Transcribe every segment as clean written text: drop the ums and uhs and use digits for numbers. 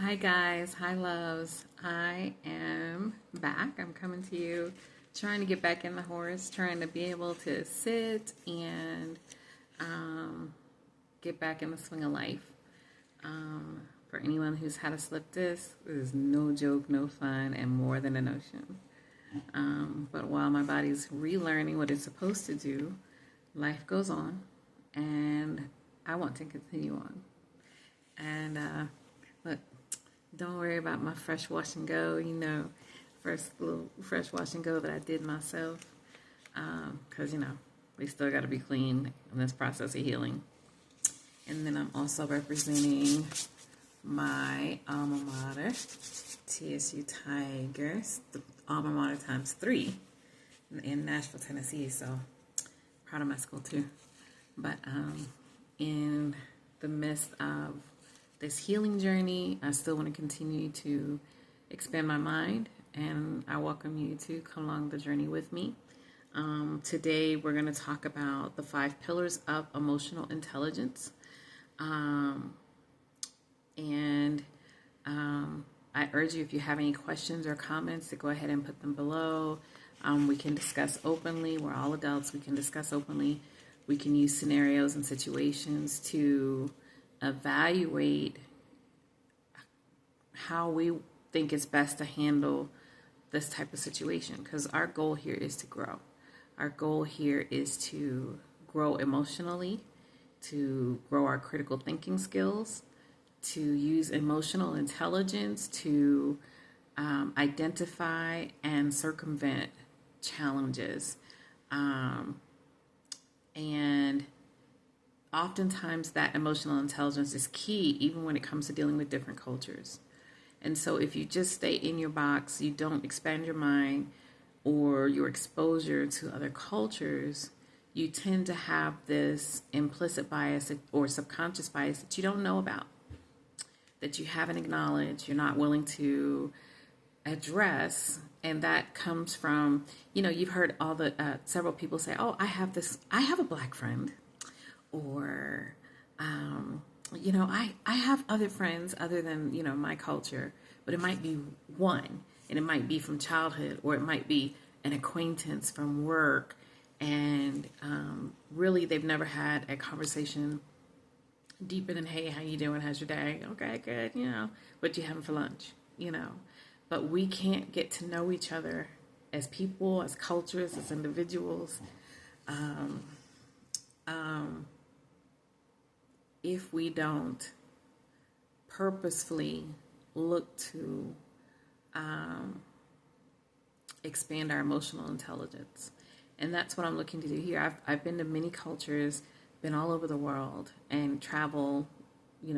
Hi guys, hi loves. I am back. I'm coming to you trying to get back in the horse, trying to be able to sit and um, get back in the swing of life. For anyone who's had a slip disc, it is no joke, no fun, and more than a notion. But while my body's relearning what it's supposed to do, life goes on, and I want to continue on. And look, don't worry about my fresh wash and go, first little fresh wash and go that I did myself. Because, we still got to be clean in this process of healing. And then I'm also representing my alma mater, TSU Tigers, the alma mater times 3 in Nashville, Tennessee. So proud of my school too. But in the midst of this healing journey, I still want to continue to expand my mind, and I welcome you to come along the journey with me. Today, we're going to talk about the 5 pillars of emotional intelligence. I urge you, if you have any questions or comments, to go ahead and put them below. We can discuss openly. We're all adults. We can discuss openly. We can use scenarios and situations to evaluate how we think it's best to handle this type of situation, because our goal here is to grow. Our goal here is to grow emotionally, to grow our critical thinking skills, to use emotional intelligence to identify and circumvent challenges. And oftentimes that emotional intelligence is key, even when it comes to dealing with different cultures. And so if you just stay in your box, you don't expand your mind or your exposure to other cultures, you tend to have this implicit bias or subconscious bias that you don't know about, that you haven't acknowledged, you're not willing to address. And that comes from, you've heard all the several people say, oh, I have a black friend, or I have other friends other than, my culture, but it might be one, and it might be from childhood, or it might be an acquaintance from work. And really, they've never had a conversation deeper than, hey, how you doing? How's your day? Okay, good. What you having for lunch? But we can't get to know each other as people, as cultures, as individuals, if we don't purposefully look to expand our emotional intelligence. And that's what I'm looking to do here. I've been to many cultures, been all over the world, and travel,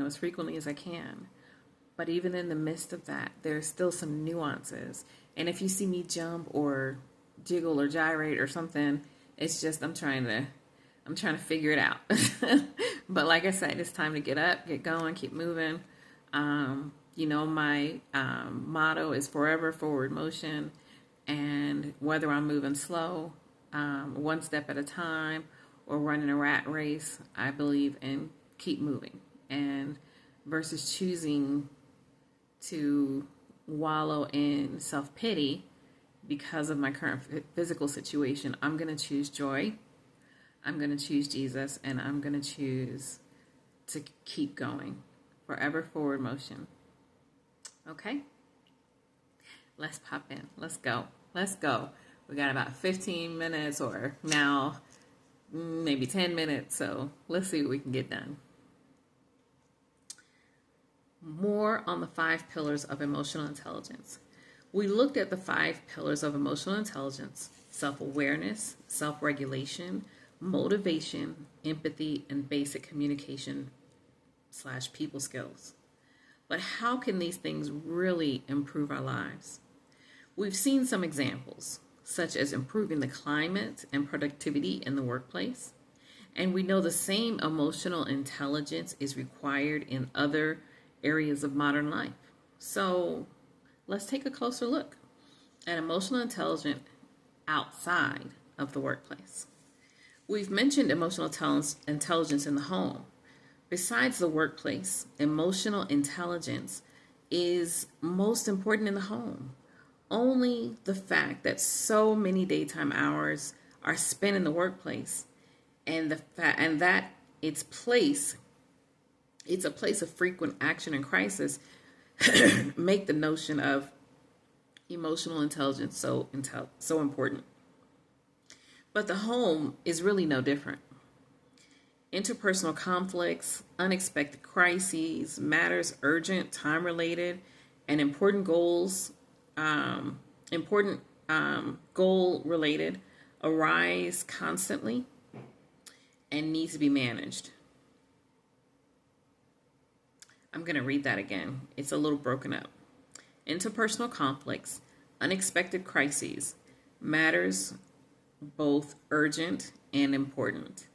as frequently as I can. But even in the midst of that, there's still some nuances. And if you see me jump or jiggle or gyrate or something, it's just I'm trying to figure it out. But like I said, it's time to get up, get going, keep moving. My motto is forever forward motion. And whether I'm moving slow, one step at a time, or running a rat race, I believe in keep moving. And versus choosing to wallow in self-pity because of my current physical situation, I'm going to choose joy. I'm going to choose Jesus, and I'm going to choose to keep going. Forever forward motion. Okay? Let's pop in. Let's go. We got about 15 minutes, or now maybe 10 minutes, so let's see what we can get done. More on the 5 pillars of emotional intelligence. We looked at the 5 pillars of emotional intelligence: self-awareness, self-regulation, motivation, empathy, and basic communication / people skills. But how can these things really improve our lives? We've seen some examples, such as improving the climate and productivity in the workplace. And we know the same emotional intelligence is required in other areas of modern life. So let's take a closer look at emotional intelligence outside of the workplace. We've mentioned emotional intelligence in the home. Besides the workplace, emotional intelligence is most important in the home. Only the fact that so many daytime hours are spent in the workplace, and that it's a place of frequent action and crisis, make the notion of emotional intelligence so important. But the home is really no different. Interpersonal conflicts, unexpected crises, matters urgent, time related, and important goal related arise constantly and need to be managed. I'm going to read that again. It's a little broken up. Interpersonal conflicts, unexpected crises, matters both urgent and important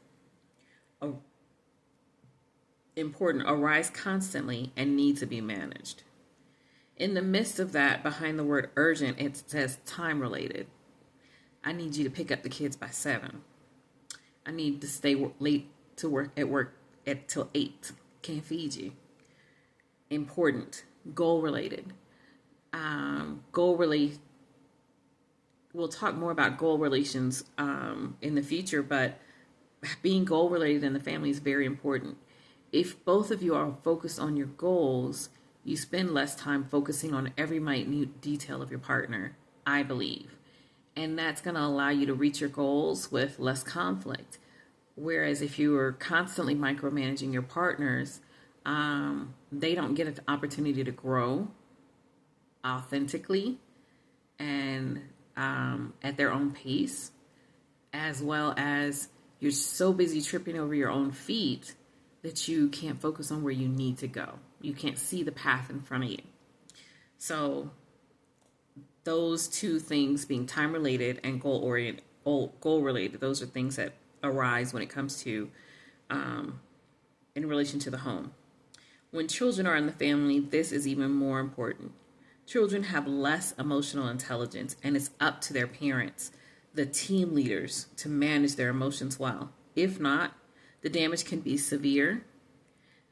arise constantly and need to be managed. In the midst of that, behind the word urgent, it says time related. I need you to pick up the kids by 7. I need to stay late to work till 8. Can't feed you. Important, goal related. We'll talk more about goal relations in the future, but being goal related in the family is very important. If both of you are focused on your goals, you spend less time focusing on every minute detail of your partner, I believe. And that's going to allow you to reach your goals with less conflict. Whereas if you are constantly micromanaging your partners, they don't get an opportunity to grow authentically and at their own pace, as well as you're so busy tripping over your own feet that you can't focus on where you need to go. You can't see the path in front of you. So those two things, being time related and goal related, those are things that arise when it comes to in relation to the home. When children are in the family, this is even more important. Children have less emotional intelligence, and it's up to their parents, the team leaders, to manage their emotions well. If not, the damage can be severe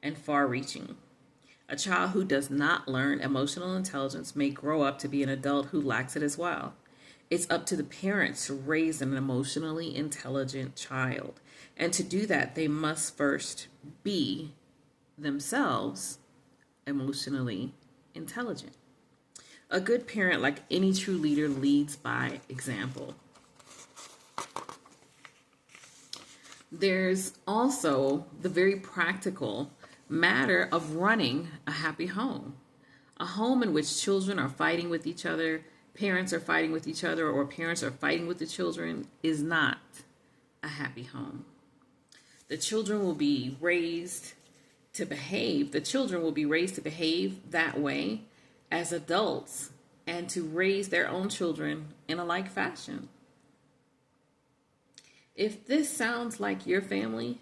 and far-reaching. A child who does not learn emotional intelligence may grow up to be an adult who lacks it as well. It's up to the parents to raise an emotionally intelligent child. And to do that, they must first be themselves emotionally intelligent. A good parent, like any true leader, leads by example. There's also the very practical matter of running a happy home. A home in which children are fighting with each other, parents are fighting with each other, or parents are fighting with the children is not a happy home. The children will be raised to behave. The children will be raised to behave that way as adults and to raise their own children in a like fashion. If this sounds like your family,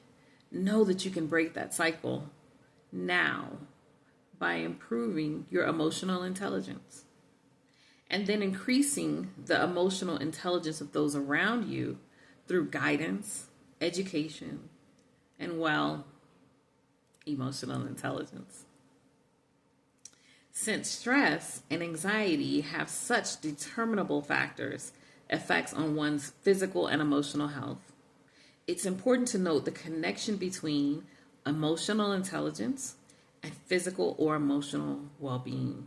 know that you can break that cycle now by improving your emotional intelligence and then increasing the emotional intelligence of those around you through guidance, education, and emotional intelligence. Since stress and anxiety have such determinable effects on one's physical and emotional health, it's important to note the connection between emotional intelligence and physical or emotional well-being.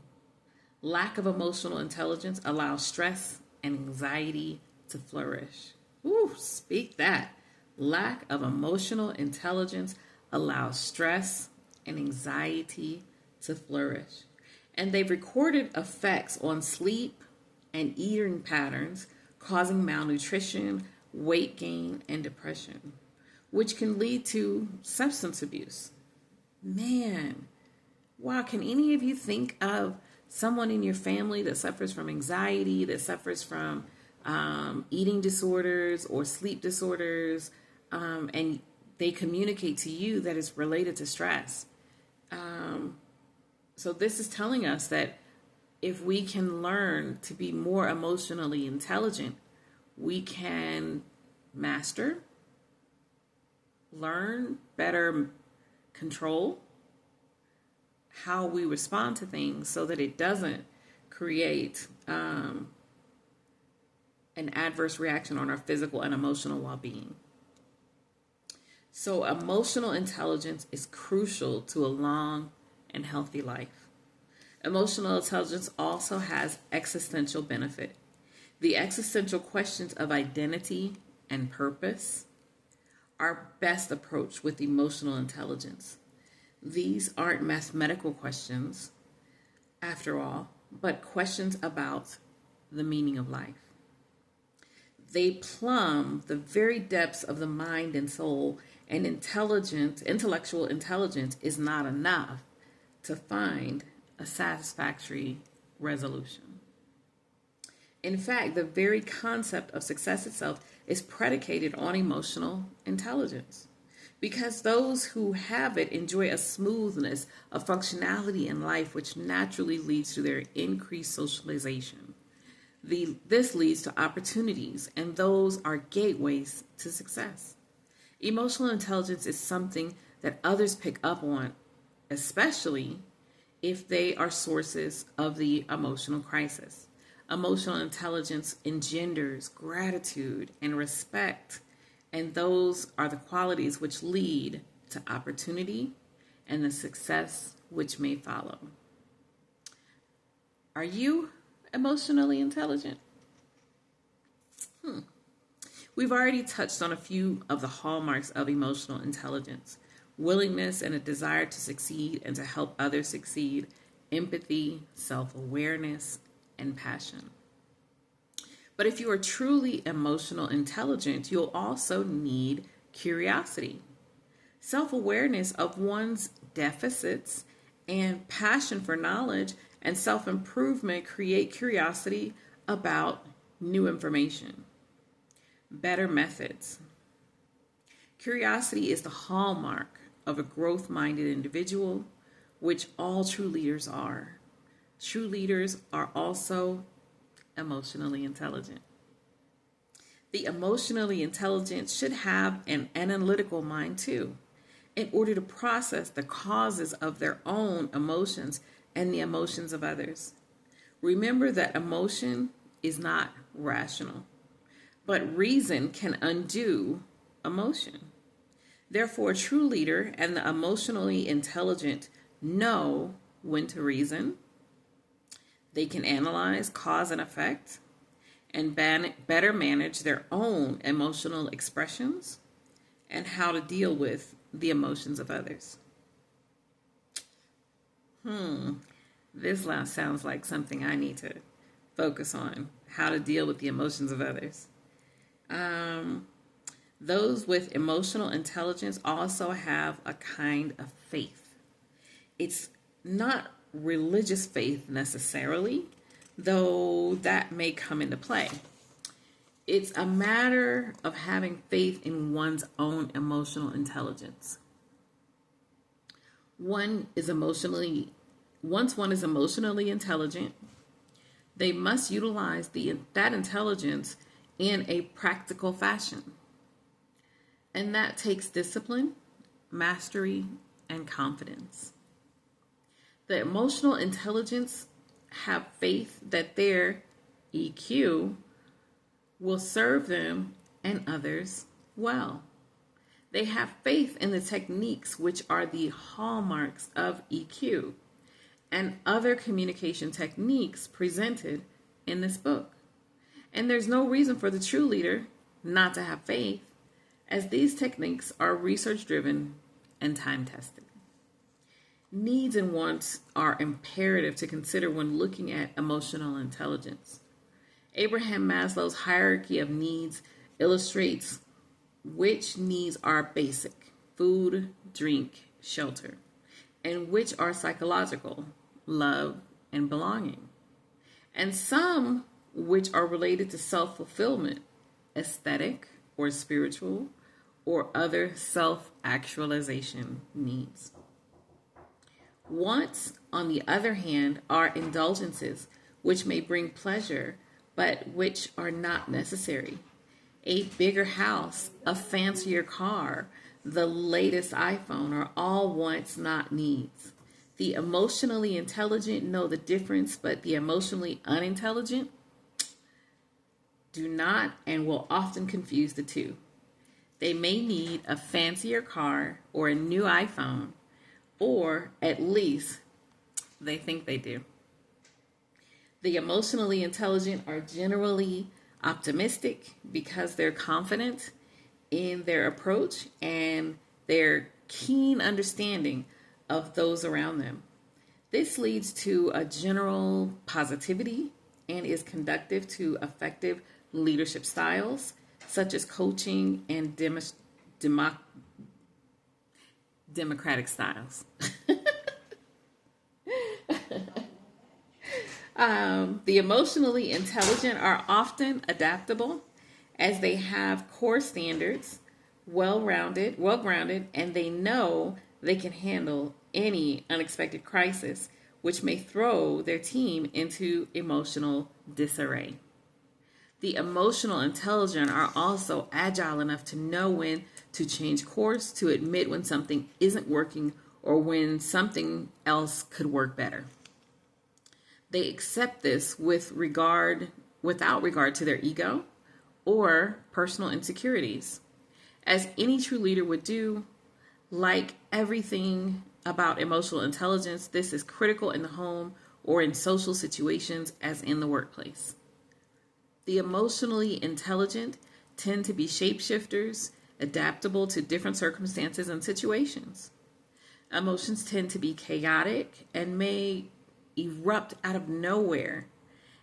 Lack of emotional intelligence allows stress and anxiety to flourish. Ooh, speak that. Lack of emotional intelligence allows stress and anxiety to flourish. And they've recorded effects on sleep and eating patterns, causing malnutrition, weight gain, and depression, which can lead to substance abuse. Man, wow, can any of you think of someone in your family that suffers from anxiety, that suffers from eating disorders or sleep disorders, and they communicate to you that it's related to stress? So this is telling us that if we can learn to be more emotionally intelligent, we can master, learn, better control, how we respond to things so that it doesn't create an adverse reaction on our physical and emotional well-being. So emotional intelligence is crucial to a long and healthy life. Emotional intelligence also has existential benefit. The existential questions of identity and purpose are best approached with emotional intelligence. These aren't mathematical questions, after all, but questions about the meaning of life. They plumb the very depths of the mind and soul, and intellectual intelligence is not enough to find a satisfactory resolution. In fact, the very concept of success itself is predicated on emotional intelligence, because those who have it enjoy a smoothness of functionality in life which naturally leads to their increased socialization. This leads to opportunities, and those are gateways to success. Emotional intelligence is something that others pick up on, especially if they are sources of the emotional crisis. Emotional intelligence engenders gratitude and respect, and those are the qualities which lead to opportunity and the success which may follow. Are you emotionally intelligent? We've already touched on a few of the hallmarks of emotional intelligence: willingness and a desire to succeed and to help others succeed, empathy, self-awareness, and passion. But if you are truly emotional intelligent, you'll also need curiosity, self-awareness of one's deficits, and passion for knowledge and self-improvement create curiosity about new information, better methods. Curiosity is the hallmark of a growth-minded individual, which all true leaders are. True leaders are also emotionally intelligent. The emotionally intelligent should have an analytical mind too, in order to process the causes of their own emotions and the emotions of others. Remember that emotion is not rational, but reason can undo emotion. Therefore, a true leader and the emotionally intelligent know when to reason. They can analyze cause and effect and better manage their own emotional expressions and how to deal with the emotions of others. This sounds like something I need to focus on, how to deal with the emotions of others. Those with emotional intelligence also have a kind of faith. It's not religious faith necessarily, though that may come into play. It's a matter of having faith in one's own emotional intelligence. Once one is emotionally intelligent, they must utilize that intelligence in a practical fashion. And that takes discipline, mastery, and confidence. The emotional intelligence have faith that their EQ will serve them and others well. They have faith in the techniques which are the hallmarks of EQ and other communication techniques presented in this book. And there's no reason for the true leader not to have faith, as these techniques are research-driven and time-tested. Needs and wants are imperative to consider when looking at emotional intelligence. Abraham Maslow's hierarchy of needs illustrates which needs are basic: food, drink, shelter, and which are psychological: love and belonging, and some which are related to self-fulfillment: aesthetic or spiritual or other self-actualization needs. Wants, on the other hand, are indulgences which may bring pleasure, but which are not necessary. A bigger house, a fancier car, the latest iPhone are all wants, not needs. The emotionally intelligent know the difference, but the emotionally unintelligent do not and will often confuse the two. They may need a fancier car or a new iPhone, or at least they think they do. The emotionally intelligent are generally optimistic because they're confident in their approach and their keen understanding of those around them. This leads to a general positivity and is conducive to effective leadership styles such as coaching and democratic styles. The emotionally intelligent are often adaptable as they have core standards, well-grounded, and they know they can handle any unexpected crisis, which may throw their team into emotional disarray. The emotional intelligent are also agile enough to know when to change course, to admit when something isn't working, or when something else could work better. They accept this without regard to their ego or personal insecurities. As any true leader would do, like everything about emotional intelligence, this is critical in the home or in social situations as in the workplace. The emotionally intelligent tend to be shapeshifters, adaptable to different circumstances and situations. Emotions tend to be chaotic and may erupt out of nowhere.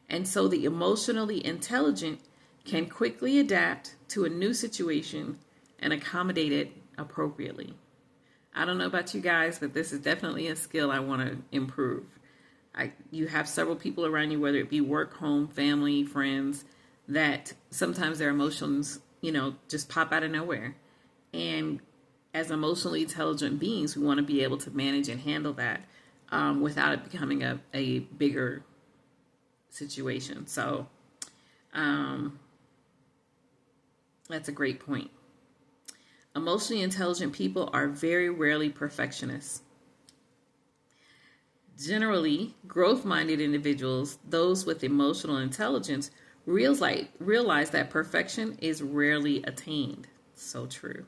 And so the emotionally intelligent can quickly adapt to a new situation and accommodate it appropriately. I don't know about you guys, but this is definitely a skill I want to improve. You have several people around you, whether it be work, home, family, friends, that sometimes their emotions, just pop out of nowhere. And as emotionally intelligent beings, we want to be able to manage and handle that without it becoming a bigger situation. So that's a great point. Emotionally intelligent people are very rarely perfectionists. Generally, growth-minded individuals, those with emotional intelligence, realize that perfection is rarely attained. So true.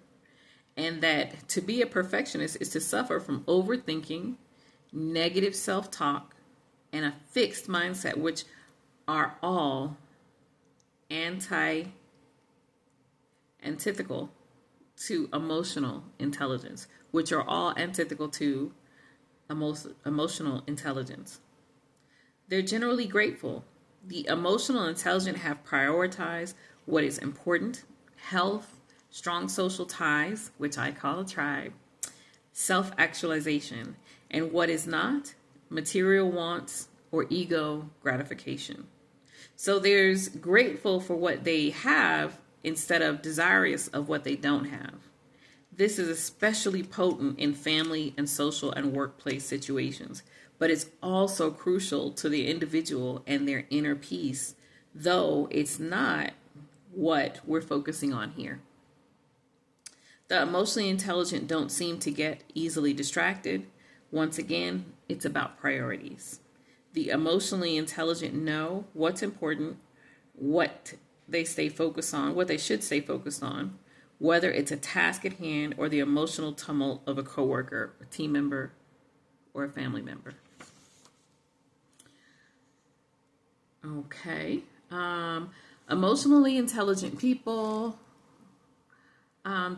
And that to be a perfectionist is to suffer from overthinking, negative self-talk, and a fixed mindset, which are all antithetical to emotional intelligence, which are all antithetical to emotional intelligence. They're generally grateful. The emotional intelligent have prioritized what is important: health, strong social ties, which I call a tribe, self-actualization, and what is not, material wants or ego gratification. So there's grateful for what they have instead of desirous of what they don't have. This is especially potent in family and social and workplace situations, but it's also crucial to the individual and their inner peace, though it's not what we're focusing on here. The emotionally intelligent don't seem to get easily distracted. Once again, it's about priorities. The emotionally intelligent know what's important, what they should stay focused on, whether it's a task at hand or the emotional tumult of a coworker, a team member, or a family member. Okay. Emotionally intelligent people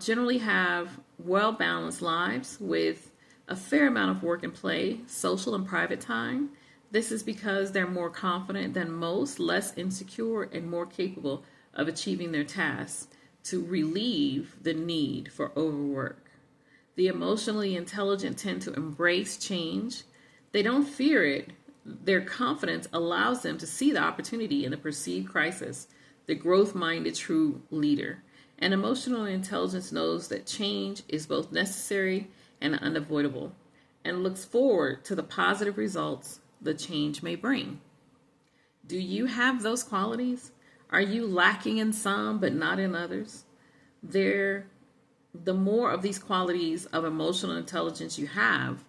generally have well-balanced lives with a fair amount of work and play, social and private time. This is because they're more confident than most, less insecure, and more capable of achieving their tasks to relieve the need for overwork. The emotionally intelligent tend to embrace change. They don't fear it. Their confidence allows them to see the opportunity in the perceived crisis, the growth-minded true leader. And emotional intelligence knows that change is both necessary and unavoidable, and looks forward to the positive results the change may bring. Do you have those qualities? Are you lacking in some but not in others? The more of these qualities of emotional intelligence you have,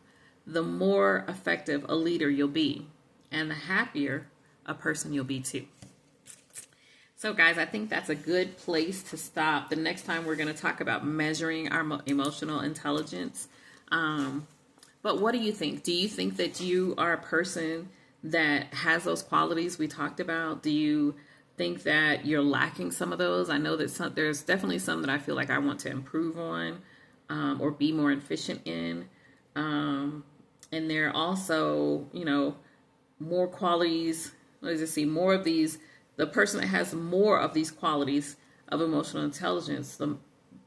the more effective a leader you'll be, and the happier a person you'll be too. So guys, I think that's a good place to stop. The next time we're going to talk about measuring our emotional intelligence. But what do you think? Do you think that you are a person that has those qualities we talked about? Do you think that you're lacking some of those? I know that there's definitely some that I feel like I want to improve on, or be more efficient in. And there are also, more qualities. Let's just see, more of these. The person that has more of these qualities of emotional intelligence,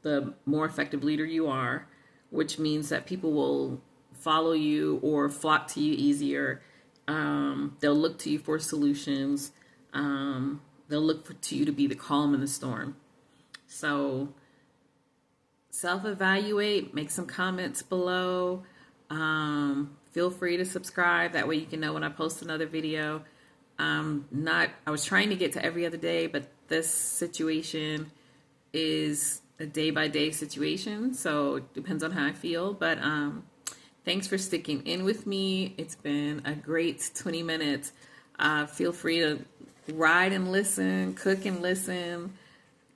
the more effective leader you are, which means that people will follow you or flock to you easier. They'll look to you for solutions. They'll look to you to be the calm in the storm. So self-evaluate, make some comments below. Feel free to subscribe. That way you can know when I post another video. I was trying to get to every other day, but this situation is a day-by-day situation, so it depends on how I feel. But thanks for sticking in with me. It's been a great 20 minutes. Feel free to ride and listen, cook and listen,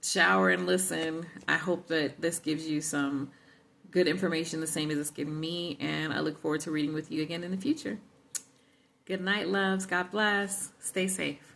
shower and listen. I hope that this gives you some good information, the same as it's giving me, and I look forward to reading with you again in the future. Good night, loves. God bless. Stay safe.